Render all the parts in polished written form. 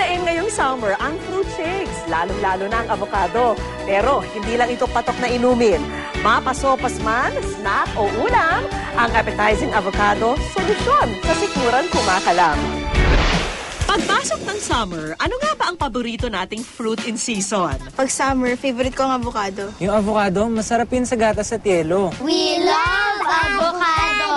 in ngayong summer ang fruit shakes, lalong-lalo na ang avocado. Pero hindi lang ito patok na inumin. Mapasopas man, snack o ulam, ang appetizing avocado, solusyon sa sikuran kumakalam. Pagpasok ng summer, ano nga ba ang paborito nating fruit in season? Pag summer, favorite ko ang avocado. Yung avocado, masarap yun sa gatas at yelo. We love avocado!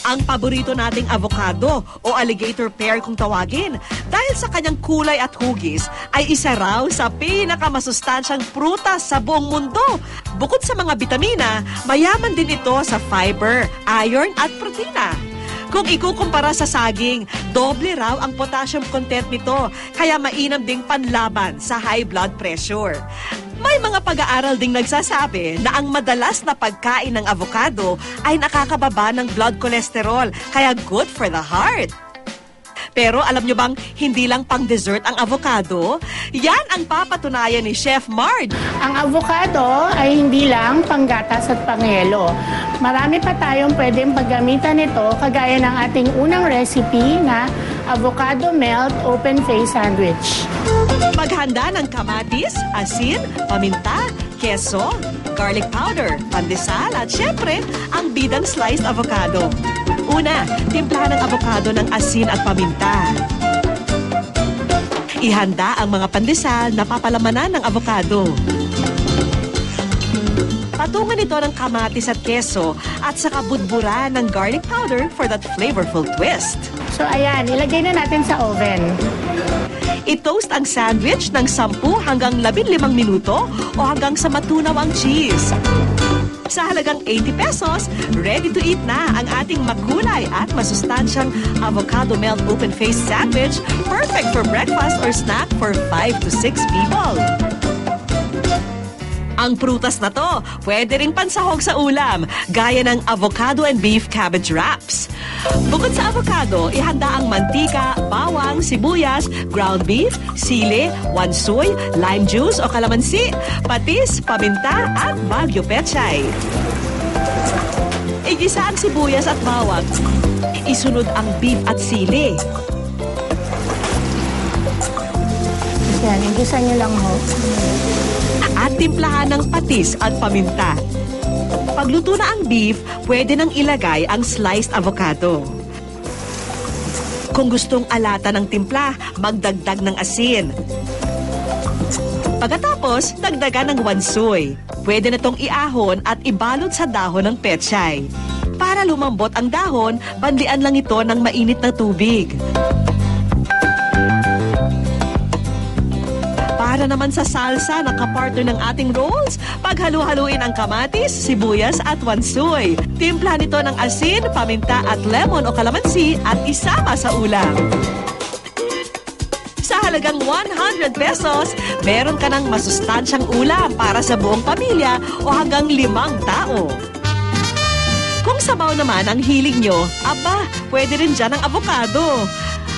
Ang paborito nating avocado o alligator pear kung tawagin dahil sa kanyang kulay at hugis ay isa raw sa pinakamasustansyang prutas sa buong mundo. Bukod sa mga bitamina, mayaman din ito sa fiber, iron at protina. Kung ikukumpara sa saging, doble raw ang potassium content nito, kaya mainam ding panlaban sa high blood pressure. May mga pag-aaral ding nagsasabi na ang madalas na pagkain ng avocado ay nakakababa ng blood cholesterol, kaya good for the heart. Pero alam nyo bang hindi lang pang dessert ang avocado? Yan ang papatunayan ni Chef Mard. Ang avocado ay hindi lang panggatas at pangyelo. Marami pa tayong pwedeng paggamitan nito kagaya ng ating unang recipe na avocado melt open face sandwich. Maghanda ng kamatis, asin, paminta, keso, garlic powder, pandesal at syempre ang bidang sliced avocado. Una, timplahan ng avocado ng asin at paminta. Ihanda ang mga pandesal na papalamanan ng avocado. Patungan ito ng kamatis at keso at saka budburan ng garlic powder for that flavorful twist. So ayan, ilagay na natin sa oven. I-toast ang sandwich ng 10 hanggang 15 minuto o hanggang sa matunaw ang cheese. Sa halagang 80 pesos, ready to eat na ang ating makulay at masustansyang avocado melt open face sandwich, perfect for breakfast or snack for 5 to 6 people. Ang prutas na to, pwede ring pansahog sa ulam, gaya ng avocado and beef cabbage wraps. Bukod sa avocado, ihanda ang mantika, bawang, sibuyas, ground beef, sili, wansoy, lime juice o kalamansi, patis, paminta at Baguio pechay. Igisa ang sibuyas at bawang. Isunod ang beef at sili. Yan, igisa nyo lang ho. At timplahan ng patis at paminta. Pagluto na ang beef, pwede nang ilagay ang sliced avocado. Kung gustong alata ng timpla, magdagdag ng asin. Pagkatapos, dagdagan ng wansoy. Pwede na itong iahon at ibalot sa dahon ng pechay. Para lumambot ang dahon, banlian lang ito ng mainit na tubig. Para naman sa salsa na kapartner ng ating rolls, paghalu-haluin ang kamatis, sibuyas at wansoy. Timpla nito ng asin, paminta at lemon o kalamansi at isama sa ulam. Sa halagang 100 pesos, meron ka ng masustansyang ulam para sa buong pamilya o hanggang 5 tao. Kung sabaw naman ang hilig nyo, aba, pwede rin dyan ang avocado.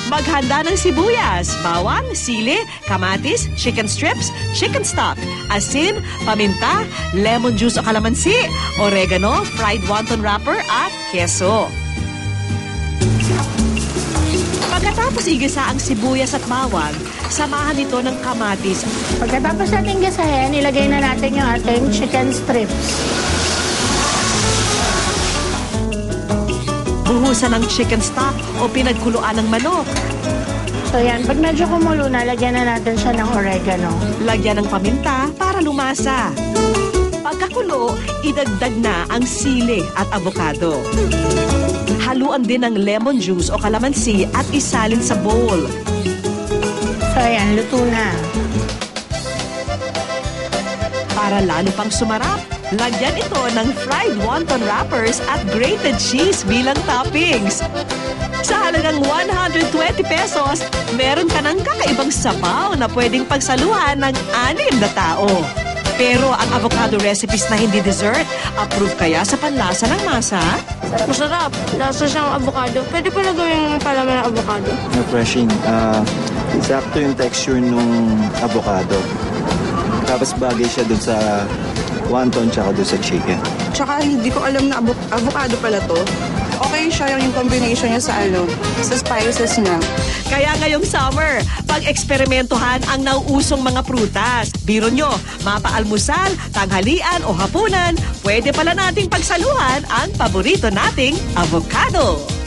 Maghanda ng sibuyas, bawang, sili, kamatis, chicken strips, chicken stock, asin, paminta, lemon juice o kalamansi, oregano, fried wonton wrapper at keso. Pagkatapos igisa ang sibuyas at bawang, samahan ito ng kamatis. Pagkatapos natin gasahin, ilagay na natin yung ating chicken strips. Buhusan ng chicken stock o pinagkuluan ng manok. So yan, pag medyo kumulo na, lagyan na natin siya ng oregano. Lagyan ng paminta para lumasa. Pagkakulo, idagdag na ang sili at avocado. Haluan din ng lemon juice o kalamansi at isalin sa bowl. So yan, luto na. Para lalo pang sumarap, lagyan ito ng fried wonton wrappers at grated cheese bilang toppings. Sa halagang 120 pesos, meron ka ng kakaibang sabaw na pwedeng pagsaluhan ng 6 na tao. Pero ang avocado recipes na hindi dessert, approve kaya sa panlasa ng masa? Masarap. Lasa siyang avocado. Pwede pala gawing palaman ng avocado. Refreshing. Sakto yung texture nung avocado. Tapos bagay siya dun sa wonton tsaka dun sa chicken. Tsaka hindi ko alam na avocado pala to. Okay bagay siya yung combination niya sa spices niya. Kaya ngayong summer, pag-eksperimentuhan ang nauusong mga prutas. Biro nyo, mapaalmusal, tanghalian o hapunan, pwede pala nating pagsaluhan ang paborito nating avocado.